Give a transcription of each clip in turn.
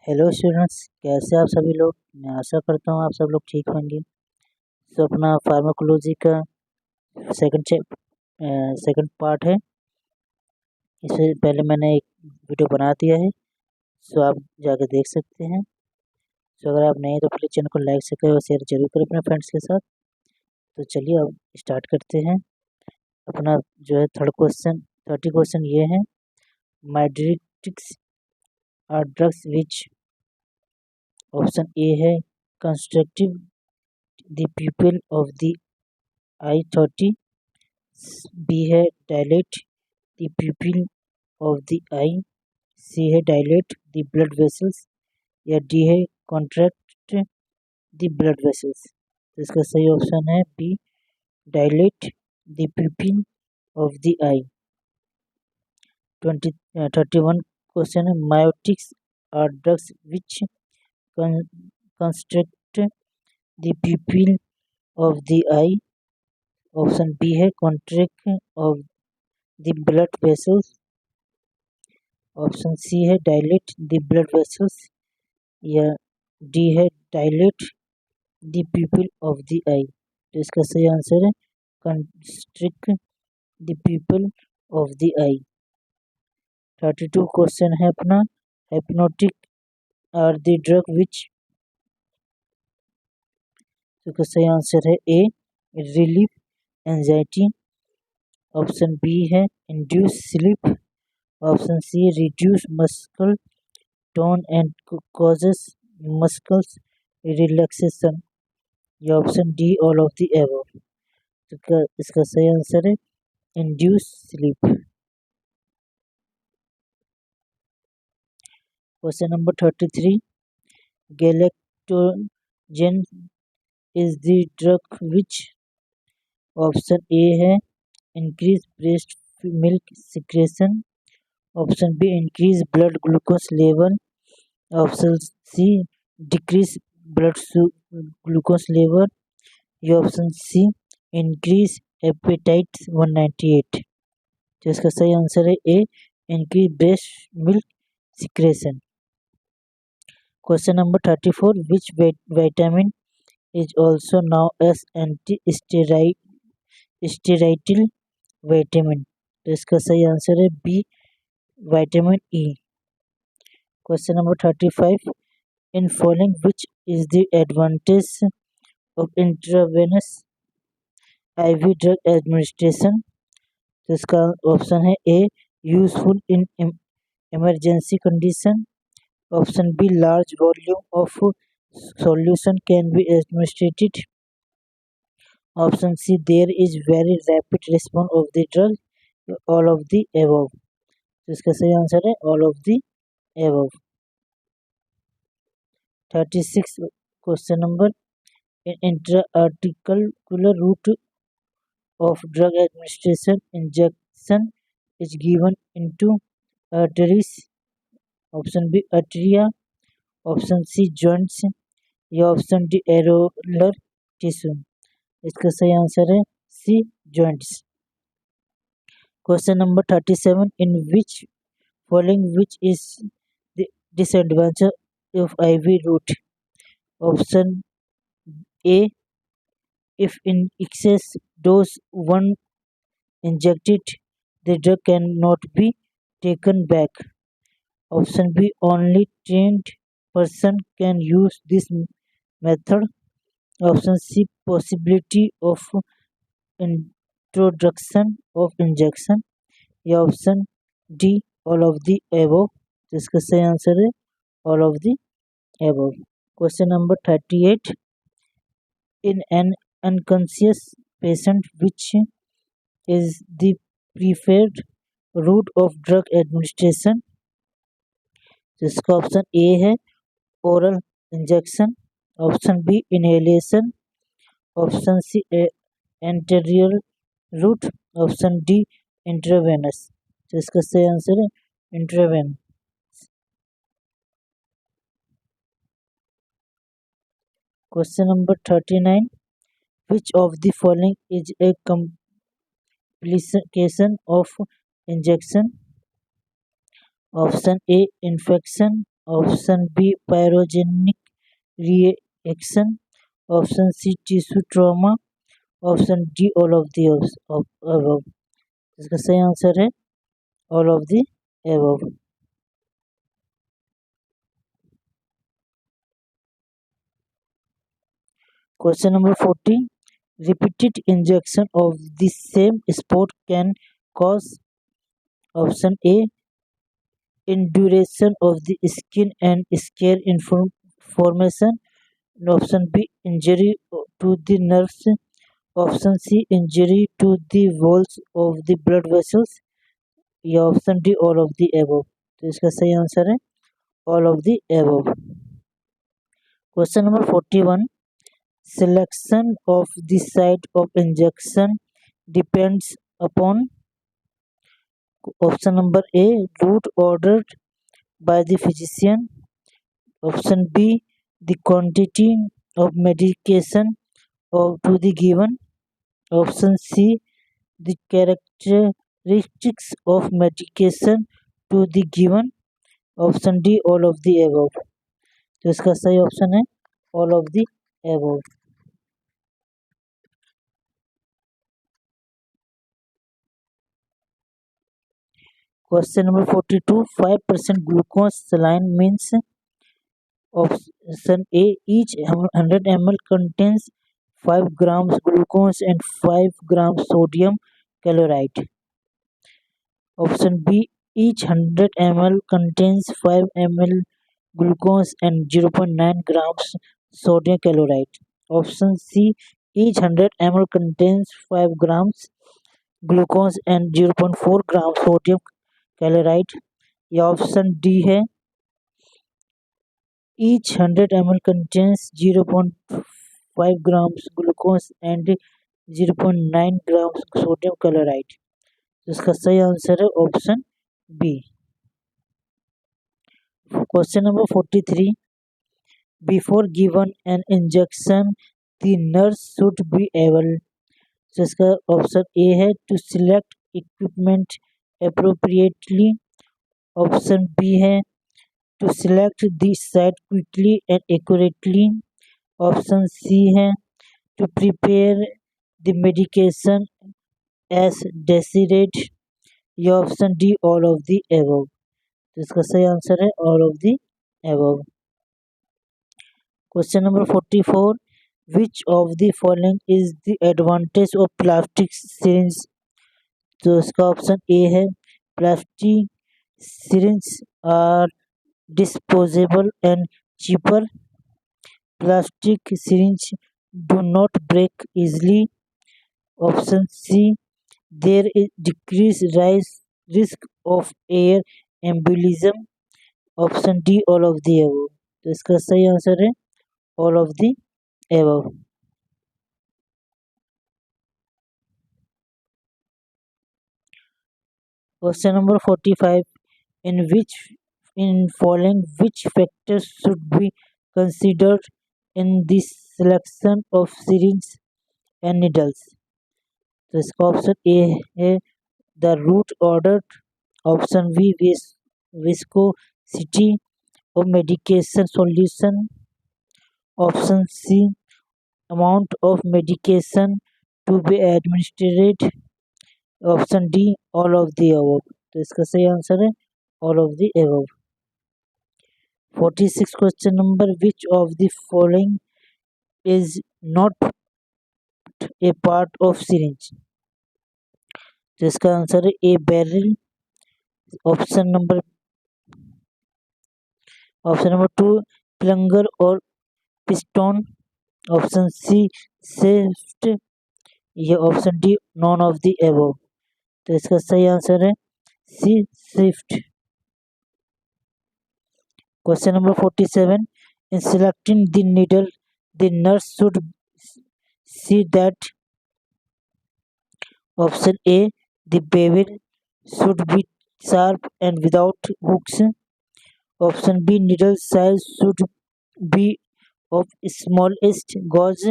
Hello students, कैसे आप सभी लोग। मैं आशा करता हूँ आप सब लोग ठीक होंगे। तो अपना फार्माकोलॉजी का सेकंड पार्ट है। इससे पहले मैंने एक वीडियो बना दिया है, सो आप जाकर देख सकते हैं। सो अगर आप नए हैं तो प्लीज़ चैनल को लाइक से करें और शेयर जरूर करें अपने फ्रेंड्स के साथ। तो चलिए अब स्टार्ट करते हैं। अपना जो है 30 क्वेश्चन ये है। Mydriatics are drugs which, option A है constructive the pupil of the eye 30, B है dilate the pupil of the eye, C है डायलेट द ब्लड वेसल्स, या डी है कॉन्ट्रैक्ट द ब्लड वेसल्स। तो इसका सही ऑप्शन है B, dilate the pupil of the eye। 31 question है। Miotics are drugs which construct the pupil of the eye, option B है contract of the blood vessels, option C है dilate the blood vessels, या D है dilate the pupil of the eye. तो इसका सही answer है constrict the pupil of the eye. 32 question है अपना। Hypnotic are the drug which, इसका सही आंसर है A, relief anxiety, option B है induce sleep, option C reduce muscle tone and causes muscles relaxation, या option D all of the above. इसका सही answer है induce sleep. Question number 33, galactogen is the drug which, option A है increase breast milk secretion, option B increase blood glucose level, option C decrease blood glucose level, या option C increase appetite 198। तो इसका सही answer है A, increase breast milk secretion. Question number 34, which vitamin is also known as anti steroidal vitamin. तो इसका सही answer है B, vitamin E. Question number 35, in following which is the advantage of intravenous IV drug administration. तो इसका option है A, useful in emergency condition, option B large volume of solution can be administered, option C there is very rapid response of the drug, all of the above. तो इसका सही answer है all of the above. 36 question number, intraarticular route of drug administration injection is given into arteries, option B arteria, option C joints, या option D areolar tissue. इसका सही answer है सी, joints। Question number 37, in which following which is the disadvantage of IV route, option A, if in excess dose one injected, the drug cannot be taken back, option B, only trained person can use this method, option C, possibility of introduction of injection, या option D all of the above. तो इसका सही answer है all of the above. Question number 38, in an unconscious patient which is the preferred route of drug administration। तो इसका option A है oral injection, option B inhalation, option C enteral route, option D intravenous. तो इसका सही answer है intravenous. Question number 39, which of the following is a complication of injection, option A infection, Option B, pyrogenic reaction. Option C, tissue trauma. Option D, all of the above. इसका सही answer है all of the above. Question number 40. Repeated injection of the same spot can cause option A, induration of the skin and scare formation. Option B, injury to the nerves. Option C, injury to the walls of the blood vessels. या option D all of the above. तो इसका सही answer है all of the above. Question number 41. Selection of the site of injection depends upon option number A, route ordered by the physician. Option B, the quantity of medication to the given. Option C, the characteristics of medication to the given. Option D, all of the above. तो इसका सही option है all of the above. Question number 42. 5% glucose saline means option A, each 100 ml contains 5 grams glucose and 5 grams sodium chloride. Option B, each 100 ml contains 5 ml glucose and 0.9 grams sodium chloride. Option C, each 100 ml contains 5 grams glucose and 0.4 grams sodium chloride. या option D है each 100 ml contains 0.5 grams glucose and 0.9 grams sodium chloride. इसका सही answer है option B. Question number 43. Before given an injection, the nurse should be able. तो इसका option A है to select equipment appropriately. Option B है to select the site quickly and accurately. Option C है to prepare the medication as desired. या option D all of the above. तो इसका सही answer है all of the above. Question number 44. Which of the following is the advantage of plastic syringe? तो इसका option A है plastic syringe are disposable and cheaper. Plastic syringe do not break easily. Option C, there is decreased risk of air embolism. Option D, all of the above. तो इसका सही answer है all of the above. Question number 45. In following which factors should be considered in the selection of syringes and needles? तो इसका option A है the route ordered. Option B, viscosity of medication solution. Option C, amount of medication to be administered. Option D, all of the above. तो इसका सही answer है all of the above. 46 question number. Which of the following is not a part of syringe? तो इसका answer है A barrel. Option number 2 plunger और piston. Option C shaft. या option D none of the above. तो इसका सही answer है C shaft. Question number 47. In selecting the needle, the nurse should see that option A, the bevel should be sharp and without hooks. Option B, needle size should be of smallest gauge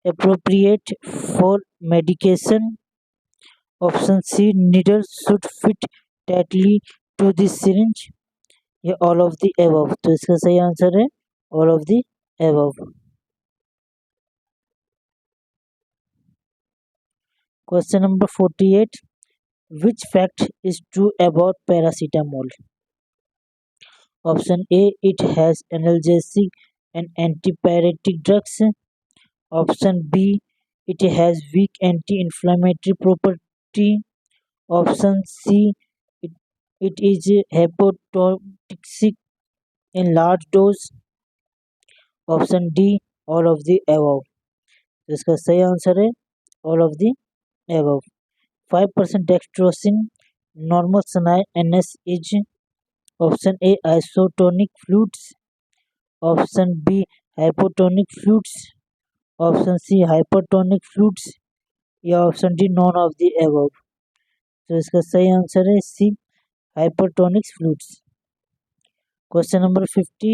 appropriate for medication. Option C, needle should fit tightly to the syringe. या all of the above? तो इसका सही answer है all of the above. Question number 48, which fact is true about paracetamol? Option A, it has analgesic and antipyretic drugs. Option B, it has weak anti-inflammatory property. Option C, it, it is hepatotoxic in large dose. Option D, all of the above. तो इसका सही answer है all of the above. 5% dextrosine, normal saline NS is option A, isotonic fluids. Option B, hypotonic fluids. Option C, hypertonic fluids. या option D none of the above? तो इसका सही answer है C, hypertonic fluids. Question number 50,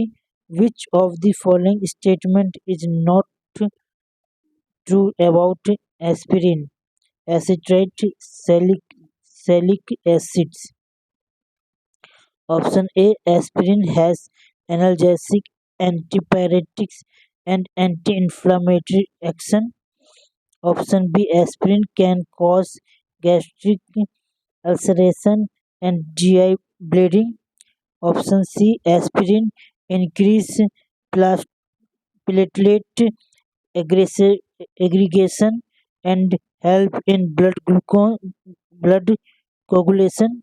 which of the following statement is not true about aspirin, acetate, salicylic acids? Option A, aspirin has analgesic, antipyretics and anti-inflammatory action. Option B, aspirin can cause gastric ulceration and GI bleeding. Option C, aspirin increase platelet aggregation and help in blood coagulation.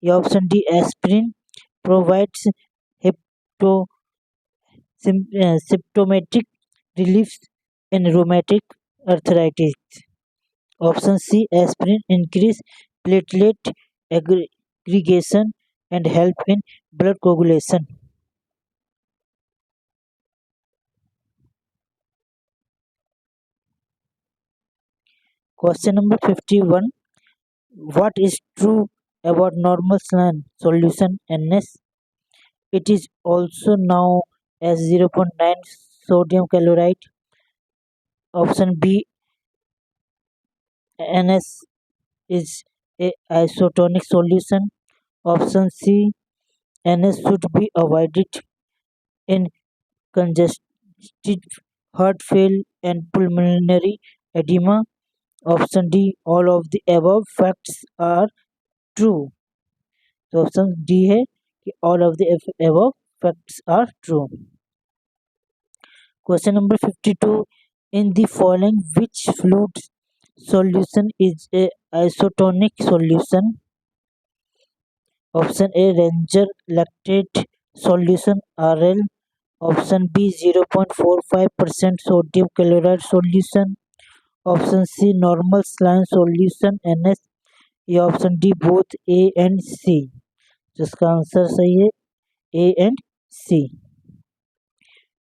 या option D, aspirin provides symptomatic relief in rheumatic arthritis. Option C, aspirin increase platelet aggregation and help in blood coagulation. Question number 51, what is true about normal saline solution NS? It is also known as 0.9 sodium chloride. Option B, NS is a isotonic solution. Option C, NS should be avoided in congestive heart failure and pulmonary edema. Option D, all of the above facts are true. तो option D है कि all of the above facts are true. Question number 52, in the following which fluid solution is a isotonic solution? Option A, Ranger lactate solution RL. Option B, 0.45% sodium chloride solution. Option C, normal saline solution NS. या option D both A and C? जिसका answer सही है A and C.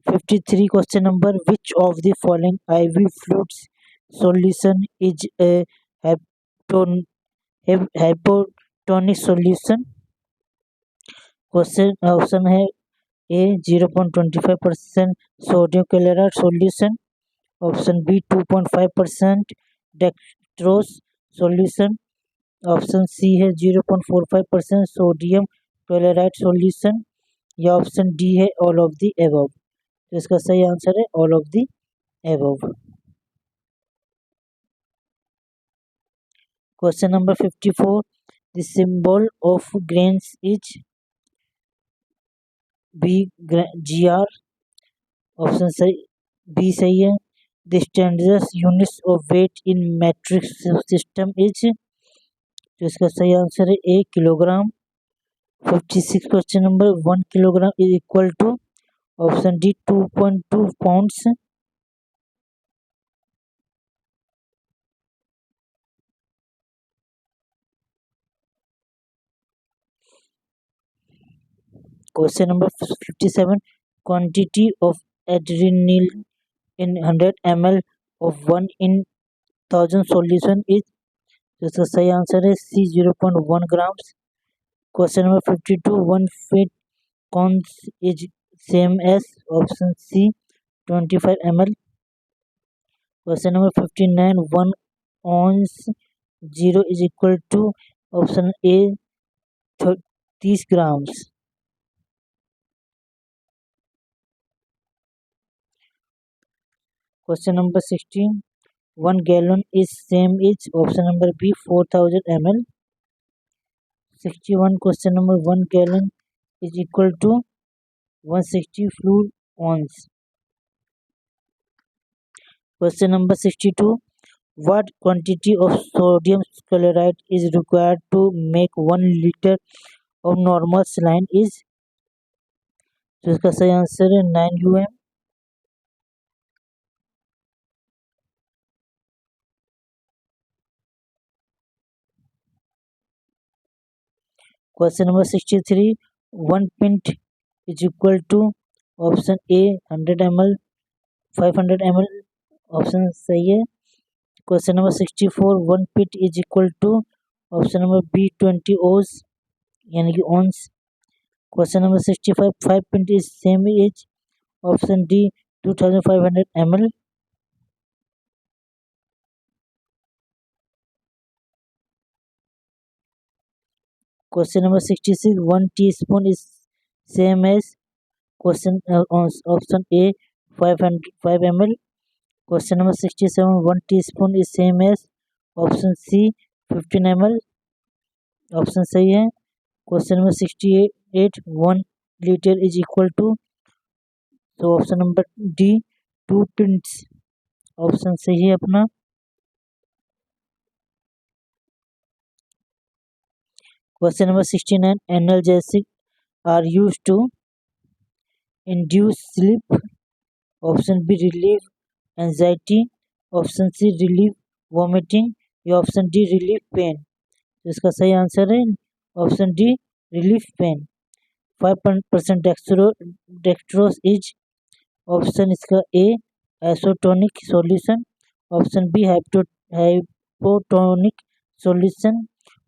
53 question number, which of the following IV fluids solution is a hypotonic solution? Question option है A 0.25% sodium chloride solution, option B 2.5% dextrose solution, option C है 0.45% sodium chloride solution, या option D है all of the above? तो इसका सही answer है all of the above. Question number 54, the symbol of grains is B GR। Option सही B सही है। The standard units of weight in metric system is? तो इसका सही आंसर है A kilogram. 56 question number, 1 kilogram is equal to? Option D 2.2 pounds. Question number 57, quantity of adrenaline in 100 ml of 1 in 1000 solution is? तो इसका सही answer है C 0.1 grams. Question number 52, 1 feet कॉन्स is same as? Option C 25 ml। Question number 59, 1 ounce 0 is equal to? Option A 30 grams. Question number 16. 1 gallon is same as option number B 4000 ml. 61. Question number 1 gallon is equal to 160 fluid ounce. Question number 62. What quantity of sodium chloride is required to make 1 liter of normal saline is? तो इसका सही answer है 9 UM. Question number 63. 1 pint is equal to option A 100 ml 500 ml. Option सही है. Question number 64. 1 pint is equal to option number B 20 oz यानी कि ounce. Question number 65. 5 pint is same as option D 2500 ml. Question number 66. 1 teaspoon is same as question option A 5 ml. Question number 67. 1 teaspoon is same as option C 15 ml. Option सही है. Question number 68. 1 liter is equal to, तो option number D 2 pints. Option सही है अपना. Question number 69. Analgesics are used to induce sleep. Option B relieve anxiety. Option C relieve vomiting. या option D relieve pain. तो इसका सही answer है option D relieve pain. 5% dextrose is option इसका A isotonic solution. Option B hypotonic solution.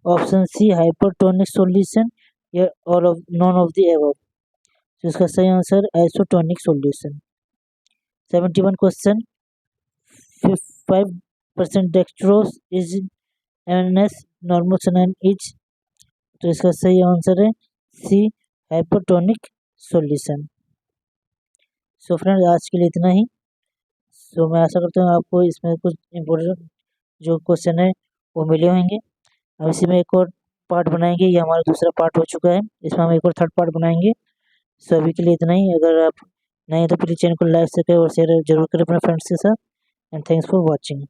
Option C hypertonic solution या all of none of the above. तो इसका सही answer isotonic solution. 71 question. 5% dextrose is NS normal saline is. तो इसका सही answer है C hypertonic solution. So friends आज के लिए इतना ही. सो मैं आशा करता हूँ आपको इसमें कुछ इम्पोर्टेंट जो क्वेश्चन है वो मिले होंगे. अब इसी में एक और पार्ट बनाएंगे. ये हमारा दूसरा पार्ट हो चुका है. इसमें हम एक और थर्ड पार्ट बनाएंगे. सो अभी के लिए इतना ही. अगर आप नए तो प्लीज़ चैनल को लाइक करें और शेयर जरूर करें अपने फ्रेंड्स के साथ. And thanks for watching.